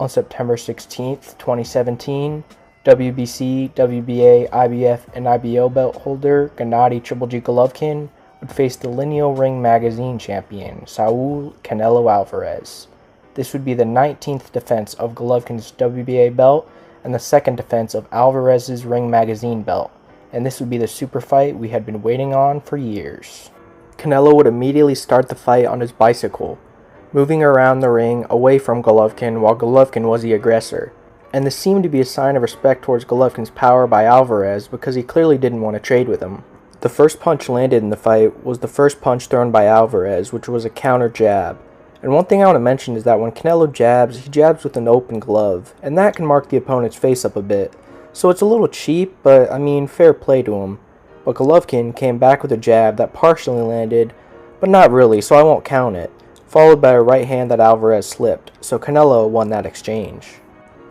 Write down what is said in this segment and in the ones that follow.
on September 16, 2017, WBC, WBA, IBF, and IBO belt holder Gennady Triple G Golovkin would face the Lineal Ring Magazine champion Saul Canelo Alvarez. This would be the 19th defense of Golovkin's WBA belt and the second defense of Alvarez's Ring Magazine belt, and this would be the super fight we had been waiting on for years. Canelo would immediately start the fight on his bicycle, moving around the ring away from Golovkin while Golovkin was the aggressor. And this seemed to be a sign of respect towards Golovkin's power by Alvarez because he clearly didn't want to trade with him. The first punch landed in the fight was the first punch thrown by Alvarez, which was a counter jab. And one thing I want to mention is that when Canelo jabs, he jabs with an open glove, and that can mark the opponent's face up a bit. So it's a little cheap, but I mean, fair play to him. But Golovkin came back with a jab that partially landed, but not really, so I won't count it, followed by a right hand that Alvarez slipped, so Canelo won that exchange.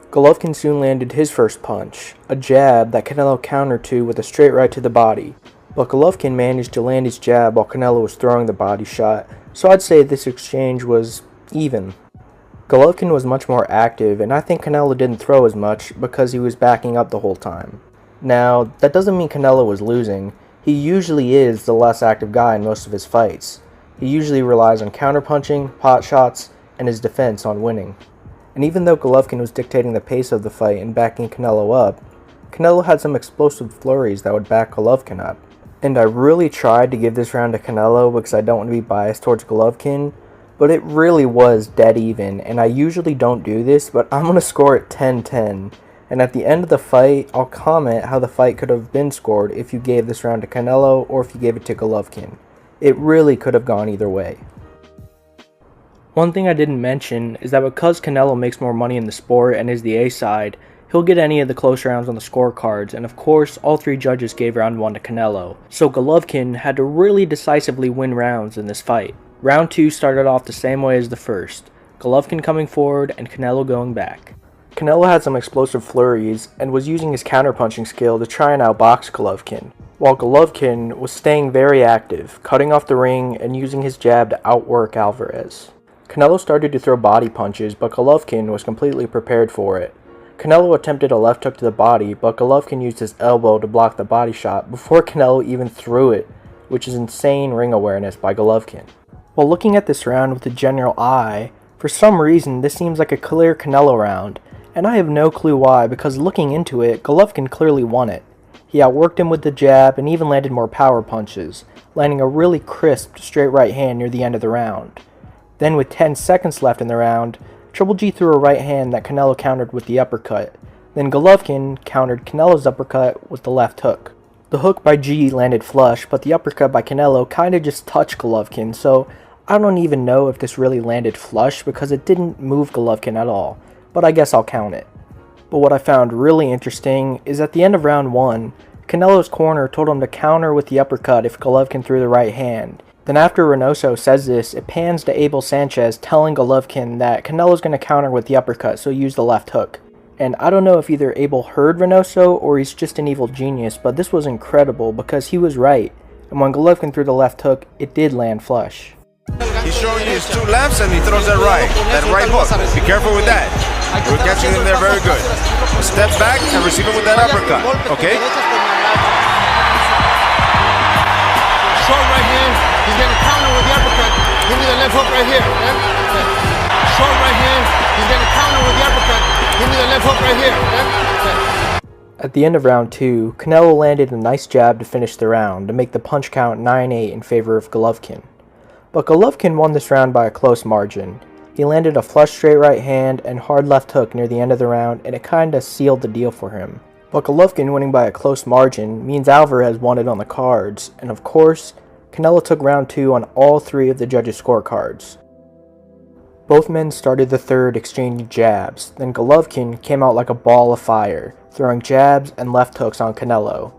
Golovkin soon landed his first punch, a jab that Canelo countered to with a straight right to the body, but Golovkin managed to land his jab while Canelo was throwing the body shot, so I'd say this exchange was even. Golovkin was much more active, and I think Canelo didn't throw as much because he was backing up the whole time. Now, that doesn't mean Canelo was losing. He usually is the less active guy in most of his fights. He usually relies on counterpunching, pot shots, and his defense on winning. And even though Golovkin was dictating the pace of the fight and backing Canelo up, Canelo had some explosive flurries that would back Golovkin up. And I really tried to give this round to Canelo because I don't want to be biased towards Golovkin, but it really was dead even, and I usually don't do this, but I'm going to score it 10-10. And at the end of the fight, I'll comment how the fight could have been scored if you gave this round to Canelo or if you gave it to Golovkin. It really could have gone either way. One thing I didn't mention is that because Canelo makes more money in the sport and is the A side, he'll get any of the close rounds on the scorecards, and of course, all three judges gave round 1 to Canelo. So Golovkin had to really decisively win rounds in this fight. Round 2 started off the same way as the first, Golovkin coming forward and Canelo going back. Canelo had some explosive flurries and was using his counterpunching skill to try and outbox Golovkin, while Golovkin was staying very active, cutting off the ring and using his jab to outwork Alvarez. Canelo started to throw body punches, but Golovkin was completely prepared for it. Canelo attempted a left hook to the body, but Golovkin used his elbow to block the body shot before Canelo even threw it, which is insane ring awareness by Golovkin. While looking at this round with a general eye, for some reason this seems like a clear Canelo round, and I have no clue why because looking into it, Golovkin clearly won it. He outworked him with the jab and even landed more power punches, landing a really crisp straight right hand near the end of the round. Then with 10 seconds left in the round, Triple G threw a right hand that Canelo countered with the uppercut. Then Golovkin countered Canelo's uppercut with the left hook. The hook by G landed flush, but the uppercut by Canelo kinda just touched Golovkin, so I don't even know if this really landed flush because it didn't move Golovkin at all, but I guess I'll count it. But what I found really interesting is at the end of round 1, Canelo's corner told him to counter with the uppercut if Golovkin threw the right hand. Then after Reynoso says this, it pans to Abel Sanchez telling Golovkin that Canelo's going to counter with the uppercut, so use the left hook. And I don't know if either Abel heard Reynoso or he's just an evil genius, but this was incredible because he was right. And when Golovkin threw the left hook, it did land flush. He's showing you his two lefts and he throws that right hook. Be careful with that. We're catching him there very good. Step back and receive it with that uppercut, okay? Short right hand, he's going to counter with the uppercut. Give me the left hook right here. Okay? Short right hand, he's going to counter with the uppercut. Give me the left hook right here. Okay? At the end of round 2, Canelo landed a nice jab to finish the round to make the punch count 9-8 in favor of Golovkin. But Golovkin won this round by a close margin. He landed a flush straight right hand and hard left hook near the end of the round, and it kinda sealed the deal for him. But Golovkin winning by a close margin means Alvarez won it on the cards, and of course, Canelo took round 2 on all 3 of the judges' scorecards. Both men started the third exchanging jabs, then Golovkin came out like a ball of fire, throwing jabs and left hooks on Canelo.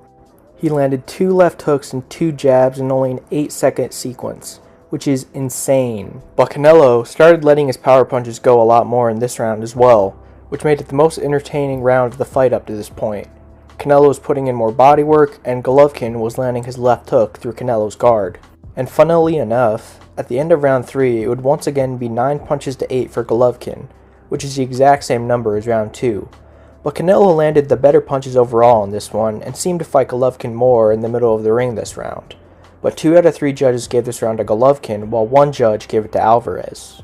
He landed 2 left hooks and 2 jabs in only an 8-second sequence, which is insane. But Canelo started letting his power punches go a lot more in this round as well, which made it the most entertaining round of the fight up to this point. Canelo was putting in more body work, and Golovkin was landing his left hook through Canelo's guard. And funnily enough, at the end of round 3, it would once again be 9 punches to 8 for Golovkin, which is the exact same number as round 2. But Canelo landed the better punches overall in this one and seemed to fight Golovkin more in the middle of the ring this round. But 2 out of 3 judges gave this round to Golovkin, while 1 judge gave it to Alvarez.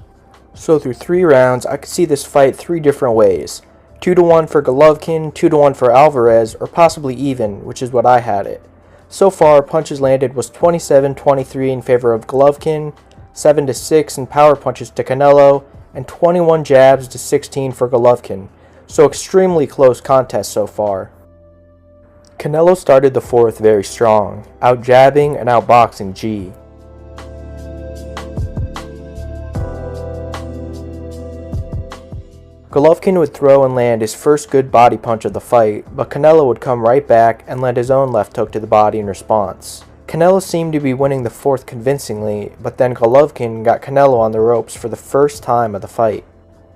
So through 3 rounds, I could see this fight 3 different ways. 2-1 for Golovkin, 2-1 for Alvarez, or possibly even, which is what I had it. So far, punches landed was 27-23 in favor of Golovkin, 7-6 in power punches to Canelo, and 21 jabs to 16 for Golovkin. So extremely close contest so far. Canelo started the 4th very strong, out-jabbing and out-boxing G. Golovkin would throw and land his first good body punch of the fight, but Canelo would come right back and land his own left hook to the body in response. Canelo seemed to be winning the 4th convincingly, but then Golovkin got Canelo on the ropes for the first time of the fight.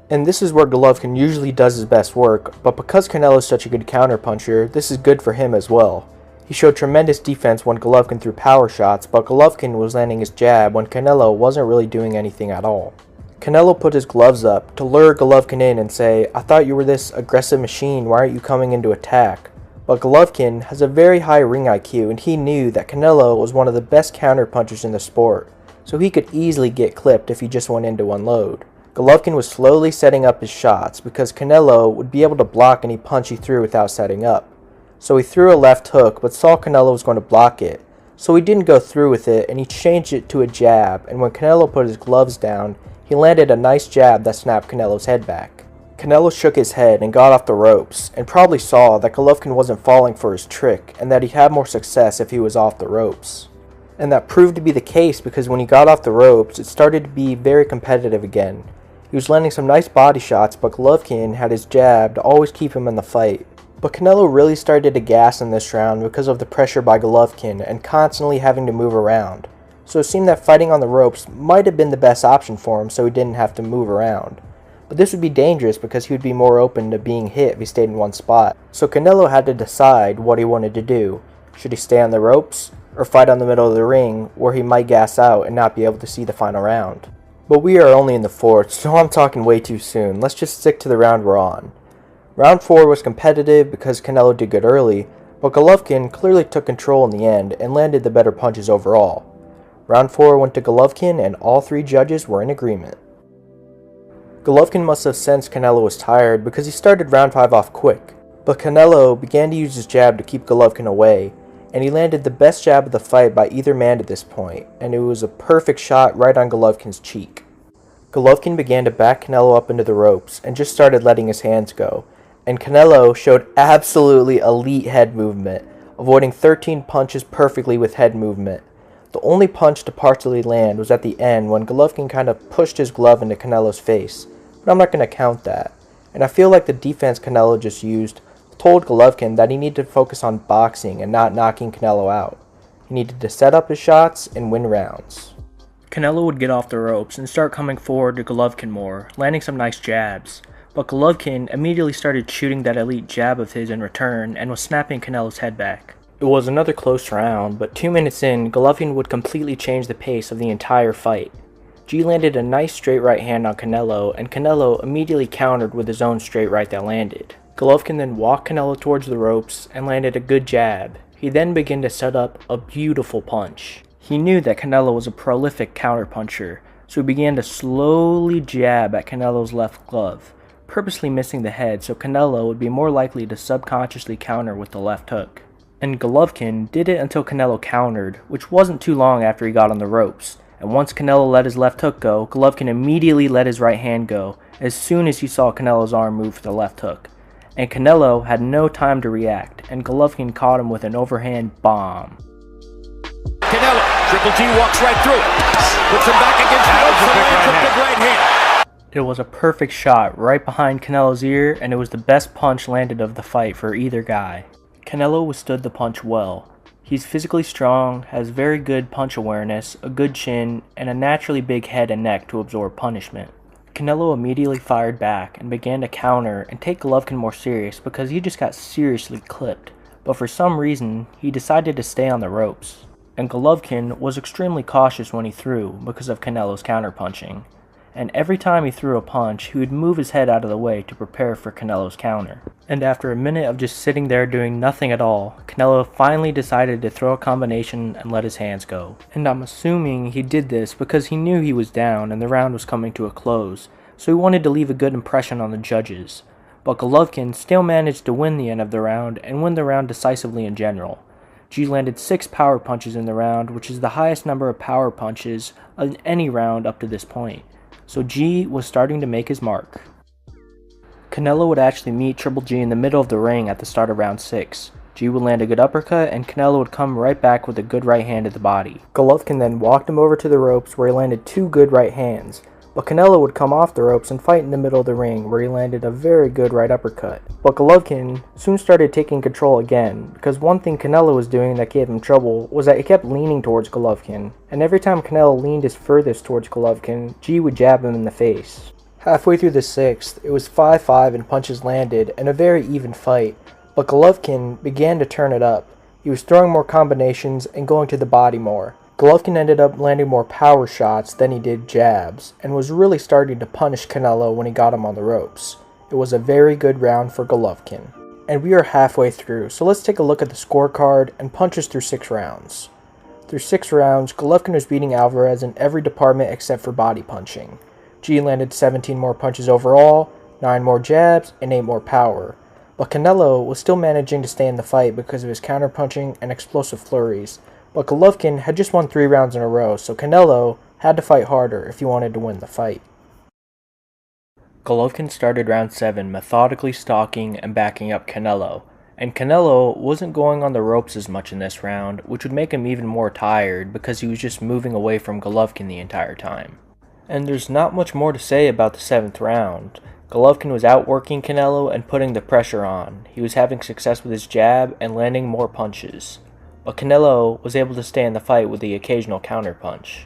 And this is where Golovkin usually does his best work, but because Canelo is such a good counterpuncher, this is good for him as well. He showed tremendous defense when Golovkin threw power shots, but Golovkin was landing his jab when Canelo wasn't really doing anything at all. Canelo put his gloves up to lure Golovkin in and say, "I thought you were this aggressive machine, why aren't you coming into attack?" But Golovkin has a very high ring IQ, and he knew that Canelo was one of the best counterpunchers in the sport, so he could easily get clipped if he just went in to unload. Golovkin was slowly setting up his shots because Canelo would be able to block any punch he threw without setting up. So he threw a left hook but saw Canelo was going to block it, so he didn't go through with it and he changed it to a jab, and when Canelo put his gloves down, he landed a nice jab that snapped Canelo's head back. Canelo shook his head and got off the ropes and probably saw that Golovkin wasn't falling for his trick and that he'd have more success if he was off the ropes. And that proved to be the case because when he got off the ropes, it started to be very competitive again. He was landing some nice body shots, but Golovkin had his jab to always keep him in the fight. But Canelo really started to gas in this round because of the pressure by Golovkin and constantly having to move around. So it seemed that fighting on the ropes might have been the best option for him so he didn't have to move around. But this would be dangerous because he would be more open to being hit if he stayed in one spot. So Canelo had to decide what he wanted to do. Should he stay on the ropes or fight on the middle of the ring where he might gas out and not be able to see the final round? But we are only in the 4th, so I'm talking way too soon. Let's just stick to the round we're on. Round 4 was competitive because Canelo did good early, but Golovkin clearly took control in the end and landed the better punches overall. Round 4 went to Golovkin and all 3 judges were in agreement. Golovkin must have sensed Canelo was tired because he started round 5 off quick, but Canelo began to use his jab to keep Golovkin away, and he landed the best jab of the fight by either man at this point, and it was a perfect shot right on Golovkin's cheek. Golovkin began to back Canelo up into the ropes and just started letting his hands go, and Canelo showed absolutely elite head movement, avoiding 13 punches perfectly with head movement. The only punch to partially land was at the end when Golovkin kind of pushed his glove into Canelo's face, but I'm not going to count that, and I feel like the defense Canelo just used told Golovkin that he needed to focus on boxing and not knocking Canelo out. He needed to set up his shots and win rounds. Canelo would get off the ropes and start coming forward to Golovkin more, landing some nice jabs, but Golovkin immediately started shooting that elite jab of his in return and was snapping Canelo's head back. It was another close round, but 2 minutes in, Golovkin would completely change the pace of the entire fight. G landed a nice straight right hand on Canelo, and Canelo immediately countered with his own straight right that landed. Golovkin then walked Canelo towards the ropes and landed a good jab. He then began to set up a beautiful punch. He knew that Canelo was a prolific counterpuncher, so he began to slowly jab at Canelo's left glove, purposely missing the head so Canelo would be more likely to subconsciously counter with the left hook. And Golovkin did it until Canelo countered, which wasn't too long after he got on the ropes, and once Canelo let his left hook go, Golovkin immediately let his right hand go as soon as he saw Canelo's arm move for the left hook. And Canelo had no time to react, and Golovkin caught him with an overhand bomb. Canelo, Triple G walks right through it, puts him back against the ropes and lands a big right hand. It was a perfect shot right behind Canelo's ear, and it was the best punch landed of the fight for either guy. Canelo withstood the punch well. He's physically strong, has very good punch awareness, a good chin, and a naturally big head and neck to absorb punishment. Canelo immediately fired back and began to counter and take Golovkin more serious because he just got seriously clipped, but for some reason he decided to stay on the ropes. And Golovkin was extremely cautious when he threw because of Canelo's counterpunching. and every time he threw a punch, he would move his head out of the way to prepare for Canelo's counter. And after a minute of just sitting there doing nothing at all, Canelo finally decided to throw a combination and let his hands go. And I'm assuming he did this because he knew he was down and the round was coming to a close, so he wanted to leave a good impression on the judges. But Golovkin still managed to win the end of the round and win the round decisively in general. G landed 6 power punches in the round, which is the highest number of power punches in any round up to this point. So G was starting to make his mark. Canelo would actually meet Triple G in the middle of the ring at the start of round 6. G would land a good uppercut, and Canelo would come right back with a good right hand to the body. Golovkin then walked him over to the ropes where he landed 2 good right hands, but Canelo would come off the ropes and fight in the middle of the ring where he landed a very good right uppercut. But Golovkin soon started taking control again, because one thing Canelo was doing that gave him trouble was that he kept leaning towards Golovkin, and every time Canelo leaned his furthest towards Golovkin, G would jab him in the face. Halfway through the 6th, it was 5-5 and punches landed and a very even fight, but Golovkin began to turn it up. He was throwing more combinations and going to the body more. Golovkin ended up landing more power shots than he did jabs, and was really starting to punish Canelo when he got him on the ropes. It was a very good round for Golovkin. And we are halfway through, so let's take a look at the scorecard and punches through 6 rounds. Through 6 rounds, Golovkin was beating Alvarez in every department except for body punching. G landed 17 more punches overall, 9 more jabs, and 8 more power. But Canelo was still managing to stay in the fight because of his counterpunching and explosive flurries. But Golovkin had just won 3 rounds in a row, so Canelo had to fight harder if he wanted to win the fight. Golovkin started round 7 methodically stalking and backing up Canelo, and Canelo wasn't going on the ropes as much in this round, which would make him even more tired because he was just moving away from Golovkin the entire time. And there's not much more to say about the 7th round. Golovkin was outworking Canelo and putting the pressure on. He was having success with his jab and landing more punches. But Canelo was able to stay in the fight with the occasional counterpunch.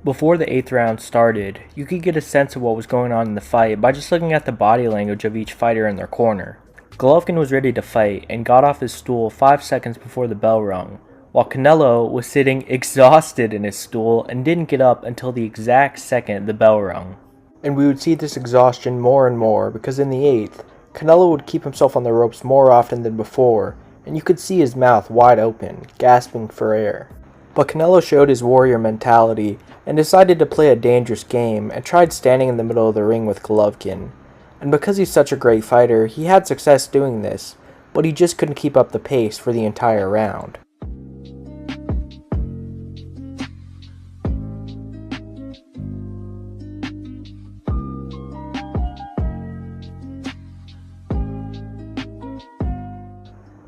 Before the 8th round started, you could get a sense of what was going on in the fight by just looking at the body language of each fighter in their corner. Golovkin was ready to fight and got off his stool 5 seconds before the bell rung, while Canelo was sitting exhausted in his stool and didn't get up until the exact second the bell rung. And we would see this exhaustion more and more because in the 8th, Canelo would keep himself on the ropes more often than before, and you could see his mouth wide open, gasping for air. But Canelo showed his warrior mentality and decided to play a dangerous game and tried standing in the middle of the ring with Golovkin. And because he's such a great fighter, he had success doing this, but he just couldn't keep up the pace for the entire round.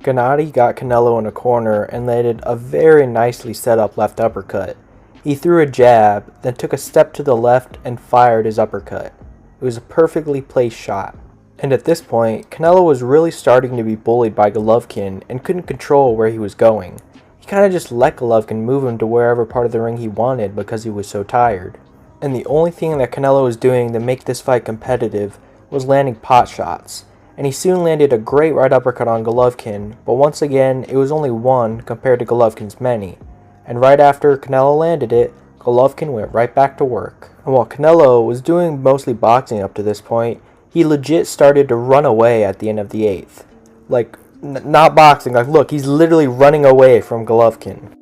Gennady got Canelo in a corner and landed a very nicely set up left uppercut. He threw a jab, then took a step to the left and fired his uppercut. It was a perfectly placed shot. And at this point, Canelo was really starting to be bullied by Golovkin and couldn't control where he was going. He kind of just let Golovkin move him to wherever part of the ring he wanted because he was so tired. And the only thing that Canelo was doing to make this fight competitive was landing pot shots. And he soon landed a great right uppercut on Golovkin, but once again, it was only one compared to Golovkin's many. And right after Canelo landed it, Golovkin went right back to work. And while Canelo was doing mostly boxing up to this point, he legit started to run away at the end of the 8th. Like, not boxing, like look, he's literally running away from Golovkin.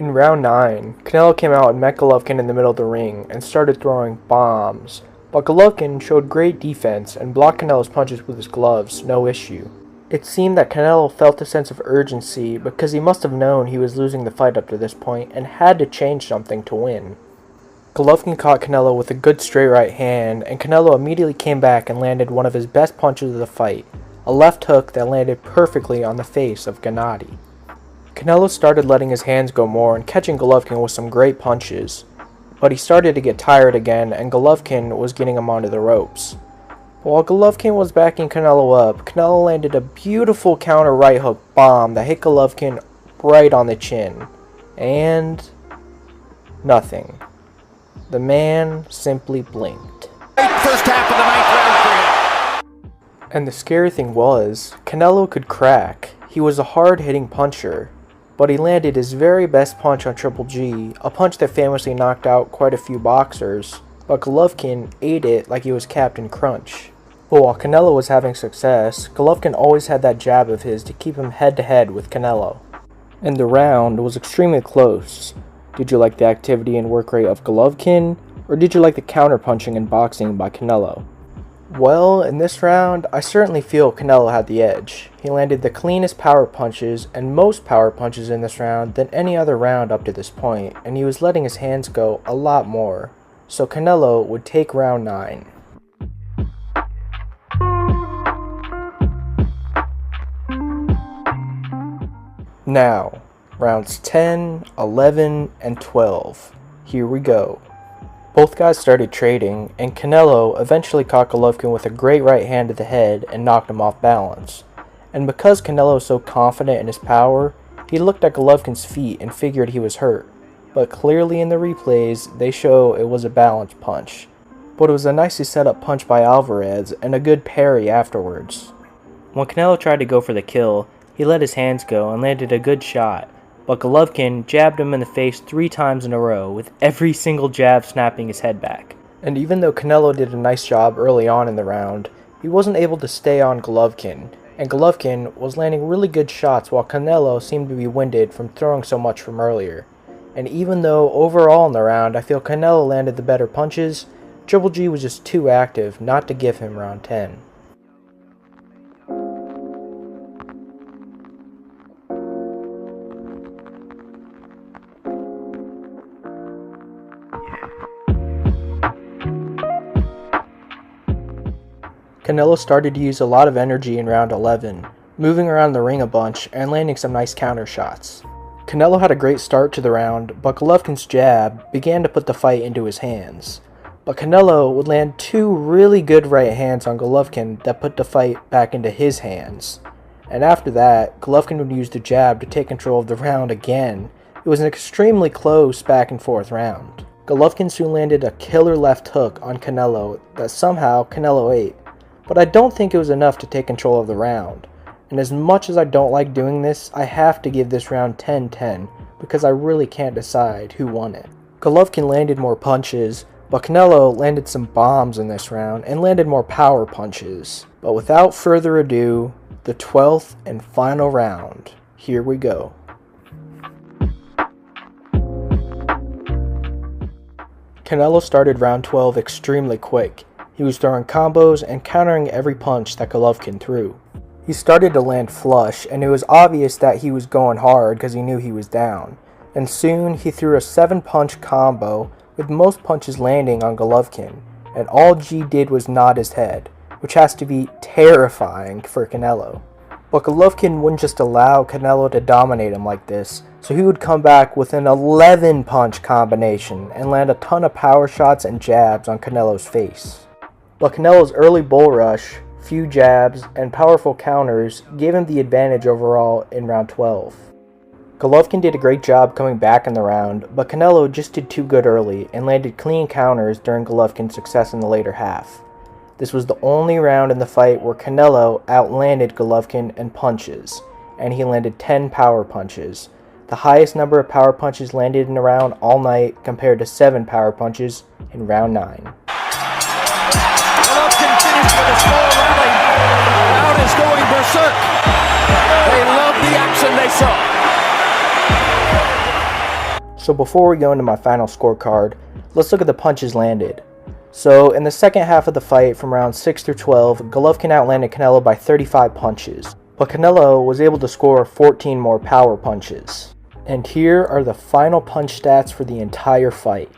In round 9, Canelo came out and met Golovkin in the middle of the ring and started throwing bombs, but Golovkin showed great defense and blocked Canelo's punches with his gloves, no issue. It seemed that Canelo felt a sense of urgency because he must have known he was losing the fight up to this point and had to change something to win. Golovkin caught Canelo with a good straight right hand, and Canelo immediately came back and landed one of his best punches of the fight, a left hook that landed perfectly on the face of Gennady. Canelo started letting his hands go more and catching Golovkin with some great punches, but he started to get tired again and Golovkin was getting him onto the ropes. While Golovkin was backing Canelo up, Canelo landed a beautiful counter right hook bomb that hit Golovkin right on the chin. And nothing. The man simply blinked. First half of the ninth round for him. And the scary thing was, Canelo could crack. He was a hard-hitting puncher, but he landed his very best punch on Triple G, a punch that famously knocked out quite a few boxers, but Golovkin ate it like he was Captain Crunch. But while Canelo was having success, Golovkin always had that jab of his to keep him head-to-head with Canelo. And the round was extremely close. Did you like the activity and work rate of Golovkin, or did you like the counter-punching and boxing by Canelo? Well, in this round, I certainly feel Canelo had the edge. He landed the cleanest power punches and most power punches in this round than any other round up to this point, and he was letting his hands go a lot more. So Canelo would take round 9. Now, rounds 10, 11, and 12. Here we go. Both guys started trading, and Canelo eventually caught Golovkin with a great right hand to the head and knocked him off balance. And because Canelo was so confident in his power, he looked at Golovkin's feet and figured he was hurt. But clearly in the replays, they show it was a balanced punch. But it was a nicely set up punch by Alvarez and a good parry afterwards. When Canelo tried to go for the kill, he let his hands go and landed a good shot, but Golovkin jabbed him in the face 3 times in a row, with every single jab snapping his head back. And even though Canelo did a nice job early on in the round, he wasn't able to stay on Golovkin, and Golovkin was landing really good shots while Canelo seemed to be winded from throwing so much from earlier. And even though overall in the round I feel Canelo landed the better punches, Triple G was just too active not to give him round 10. Canelo started to use a lot of energy in round 11, moving around the ring a bunch and landing some nice counter shots. Canelo had a great start to the round, but Golovkin's jab began to put the fight into his hands. But Canelo would land 2 really good right hands on Golovkin that put the fight back into his hands. And after that, Golovkin would use the jab to take control of the round again. It was an extremely close back and forth round. Golovkin soon landed a killer left hook on Canelo that somehow Canelo ate. But I don't think it was enough to take control of the round. And as much as I don't like doing this, I have to give this round 10-10 because I really can't decide who won it. Golovkin landed more punches, but Canelo landed some bombs in this round and landed more power punches. But without further ado, the 12th and final round. Here we go. Canelo started round 12 extremely quick. He was throwing combos and countering every punch that Golovkin threw. He started to land flush, and it was obvious that he was going hard because he knew he was down. And soon he threw a 7-punch combo with most punches landing on Golovkin, and all G did was nod his head, which has to be terrifying for Canelo. But Golovkin wouldn't just allow Canelo to dominate him like this, so he would come back with an 11-punch combination and land a ton of power shots and jabs on Canelo's face. But Canelo's early bull rush, few jabs, and powerful counters gave him the advantage overall in round 12. Golovkin did a great job coming back in the round, but Canelo just did too good early and landed clean counters during Golovkin's success in the later half. This was the only round in the fight where Canelo outlanded Golovkin in punches, and he landed 10 power punches, the highest number of power punches landed in a round all night compared to 7 power punches in round 9. Golovkin finished with a small rally. The crowd is going berserk. They love the action they saw. So before we go into my final scorecard, let's look at the punches landed. So in the second half of the fight from rounds 6 through 12, Golovkin outlanded Canelo by 35 punches. but Canelo was able to score 14 more power punches. And here are the final punch stats for the entire fight.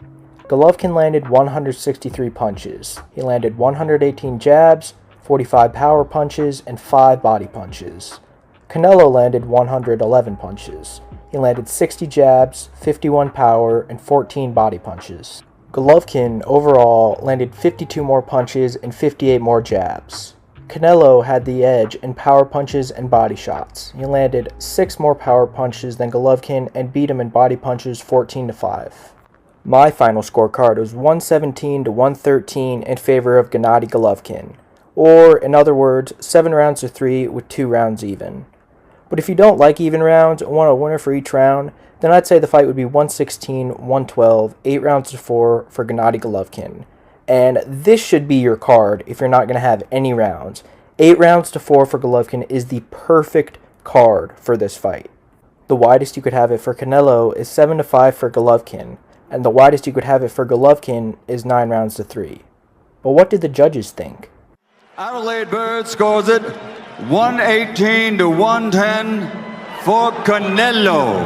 Golovkin landed 163 punches. He landed 118 jabs, 45 power punches, and 5 body punches. Canelo landed 111 punches. He landed 60 jabs, 51 power, and 14 body punches. Golovkin overall landed 52 more punches and 58 more jabs. Canelo had the edge in power punches and body shots. He landed 6 more power punches than Golovkin and beat him in body punches 14-5. My final scorecard was 117-113 in favor of Gennady Golovkin, or in other words, 7 rounds to 3 with 2 rounds even. But if you don't like even rounds and want a winner for each round, then I'd say the fight would be 116-112, 8 rounds to 4 for Gennady Golovkin. And this should be your card if you're not going to have any rounds. 8 rounds to 4 for Golovkin is the perfect card for this fight. The widest you could have it for Canelo is 7-5 for Golovkin, and the widest you could have it for Golovkin is 9 rounds to 3. But what did the judges think? Adelaide Bird scores it 118-110 for Canelo.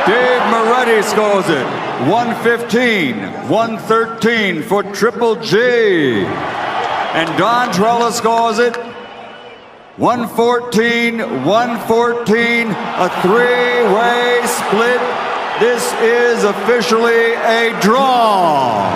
Dave Moretti scores it 115-113 for Triple G. And Don Trella scores it 114-114, a 3-way split. This is officially a draw.